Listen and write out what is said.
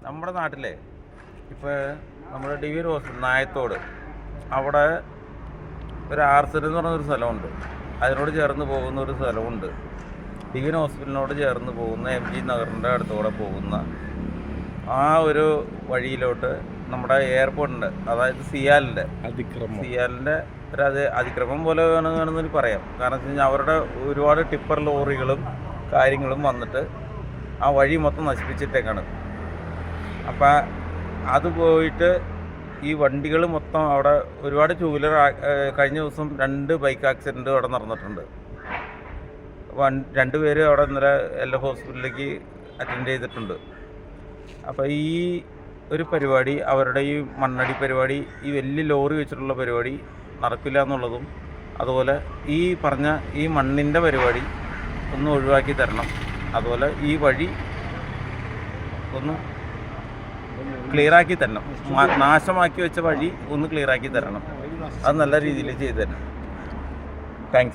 നമ്മുടെ നാട്ടിലെ ഇപ്പോൾ നമ്മുടെ ഡിവിൻ ഹോസ്പിറ്റൽ നായത്തോട് അവിടെ ഒരു ആർസെറ്റ് എന്ന് പറഞ്ഞൊരു സ്ഥലമുണ്ട്. അതിനോട് ചേർന്ന് പോകുന്ന ഒരു സ്ഥലമുണ്ട്. ഡിവിൻ ഹോസ്പിറ്റലിനോട് ചേർന്ന് പോകുന്ന MG നഗറിൻ്റെ അടുത്തൂടെ പോകുന്ന ആ ഒരു വഴിയിലോട്ട് നമ്മുടെ എയർപോർട്ടുണ്ട്, അതായത് സിയാലിൻ്റെ ഒരു അതിക്രമം പോലെ വേണമെന്ന് പറയാം. കാരണം വെച്ച് കഴിഞ്ഞാൽ അവരുടെ ഒരുപാട് ടിപ്പർ ലോറികളും കാര്യങ്ങളും വന്നിട്ട് ആ വഴി മൊത്തം നശിപ്പിച്ചിട്ടേക്കാണ്. അപ്പം അത് പോയിട്ട് ഈ വണ്ടികൾ മൊത്തം അവിടെ ഒരുപാട് ടൂ വീലർ കഴിഞ്ഞ ദിവസം 2 ബൈക്ക് ആക്സിഡൻറ്റ് അവിടെ നടന്നിട്ടുണ്ട്. 2 പേര് അവിടെ ഇന്നലെ LF ഹോസ്പിറ്റലിലേക്ക് അറ്റൻഡ് ചെയ്തിട്ടുണ്ട്. അപ്പോൾ ഈ ഒരു പരിപാടി, അവരുടെ ഈ മണ്ണടി പരിപാടി, ഈ വലിയ ലോറി വെച്ചിട്ടുള്ള പരിപാടി നടക്കില്ല എന്നുള്ളതും, അതുപോലെ ഈ പറഞ്ഞ ഈ മണ്ണിൻ്റെ പരിപാടി ഒന്ന് ഒഴിവാക്കി തരണം. അതുപോലെ ഈ വഴി ഒന്ന് ക്ലിയറാക്കി തരണം. നാശമാക്കി വെച്ച വഴി ഒന്ന് ക്ലിയറാക്കി തരണം. അത് നല്ല രീതിയിൽ ചെയ്തു തരണം. താങ്ക്സ്.